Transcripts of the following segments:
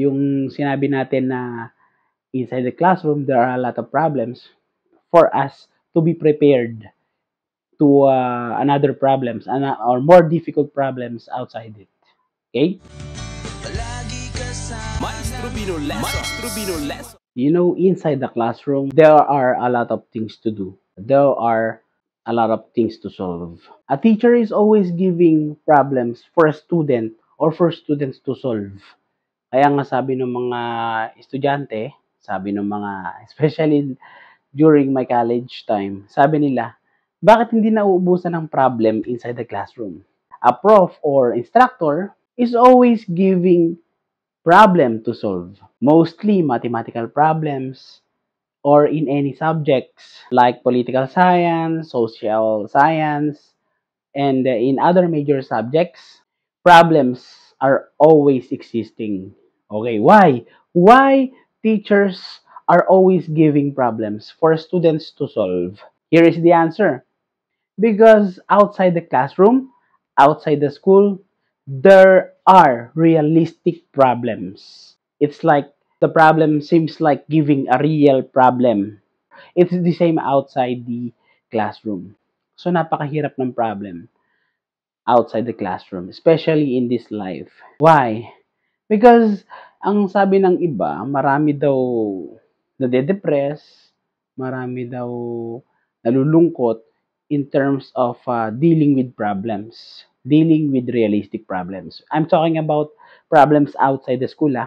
Yung sinabi natin na inside the classroom, there are a lot of problems for us to be prepared to another problems or more difficult problems outside it. Okay? You know, inside the classroom, there are a lot of things to do. There are a lot of things to solve. A teacher is always giving problems for a student or for students to solve. Kaya nga sabi ng mga estudyante, sabi ng mga, especially during my college time, sabi nila, bakit hindi nauubusan ng problem inside the classroom? A prof or instructor is always giving problem to solve. Mostly mathematical problems or in any subjects like political science, social science, and in other major subjects, problems are always existing. Okay, why? Why teachers are always giving problems for students to solve? Here is the answer. Because outside the classroom, outside the school, there are realistic problems. It's like the problem seems like giving a real problem. It's the same outside the classroom. So napakahirap ng problem outside the classroom, especially in this life. Why? Because ang sabi ng iba, marami daw nade-depress, marami daw nalulungkot in terms of dealing with problems, dealing with realistic problems. I'm talking about problems outside the school.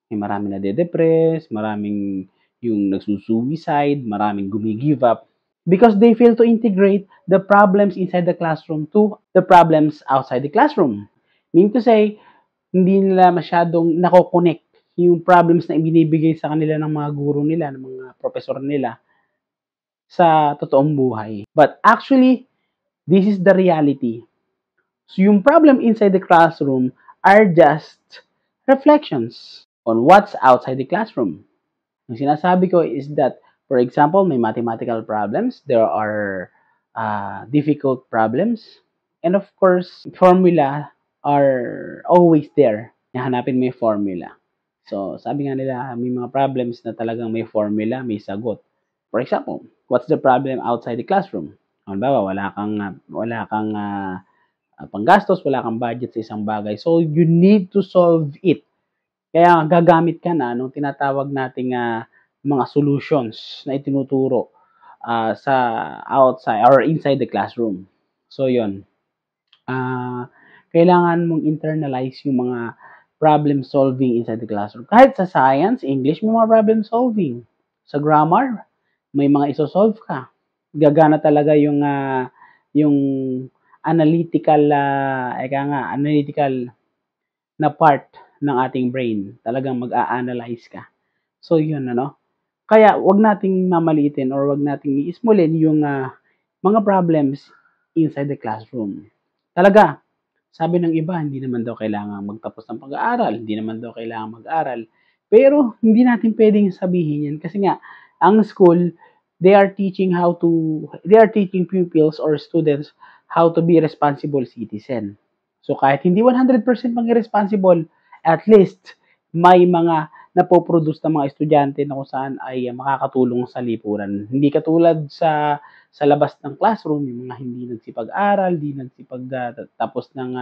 May maraming nade-depress, maraming yung nagsusuicide, maraming gumigive up because they fail to integrate the problems inside the classroom to the problems outside the classroom. Meaning to say, hindi nila masyadong nako-connect yung problems na ibinibigay sa kanila ng mga guro nila, ng mga professor nila sa totoong buhay. But actually, this is the reality. So yung problem inside the classroom are just reflections on what's outside the classroom. Ang sinasabi ko is that, for example, may mathematical problems, there are difficult problems, and of course, formula are always there. Hanapin mo yung formula. So, sabi nga nila, may mga problems na talagang may formula, may sagot. For example, what's the problem outside the classroom? Halimbawa, wala kang panggastos, wala kang budget sa isang bagay. So, you need to solve it. Kaya gagamit ka na nung tinatawag nating mga solutions na itinuturo sa outside or inside the classroom. So, yun. Kailangan mong internalize yung mga problem solving inside the classroom. Kahit sa science, English, may mga problem solving. Sa grammar, may mga isosolve ka. Gagana talaga yung analytical analytical na part ng ating brain. Talagang mag-a-analyze ka. So, yun, ano? Kaya, wag nating mamaliitin or wag nating iismulin yung mga problems inside the classroom. Talaga, sabi ng iba, hindi naman daw kailangan magtapos ng pag-aaral, hindi naman daw kailangan mag-aral. Pero, hindi natin pwedeng sabihin yan kasi nga, ang school, they are teaching pupils or students how to be responsible citizen. So, kahit hindi 100% maging responsible, at least, may mga napoproduce ng mga estudyante na kung saan ay makakatulong sa lipunan. Hindi katulad sa labas ng classroom, yung mga hindi nagsipag-aral, hindi nagsipag tapos ng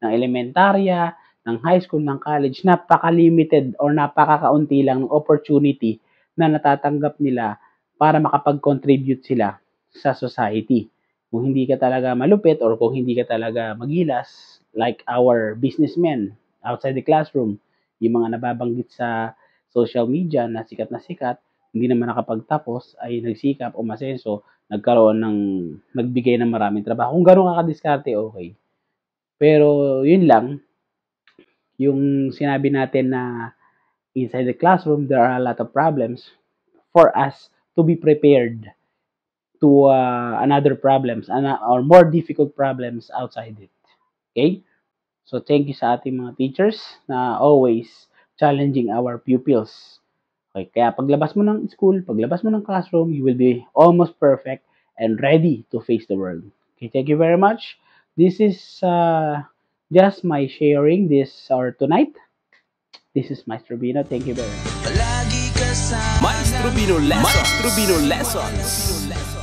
elementarya, ng high school, ng college, napaka-limited or napaka-kaunti lang ng opportunity na natatanggap nila para makapag-contribute sila sa society. Kung hindi ka talaga malupit or kung hindi ka talaga magilas, like our businessmen outside the classroom, yung mga nababanggit sa social media na sikat, hindi naman nakapagtapos, ay nagsikap, umasenso, nagbigay ng maraming trabaho. Kung gano'n ka kadiskarte, okay. Pero yun lang, yung sinabi natin na inside the classroom, there are a lot of problems for us to be prepared to another problems or more difficult problems outside it. Okay? So, thank you sa ating mga teachers na always challenging our pupils. Okay, kaya paglabas mo ng school, paglabas mo ng classroom, you will be almost perfect and ready to face the world. Okay, thank you very much. This is just my sharing this or tonight. This is Maestro Bino. Thank you very much. Maestro Bino Lessons. Maestro Bino Lessons.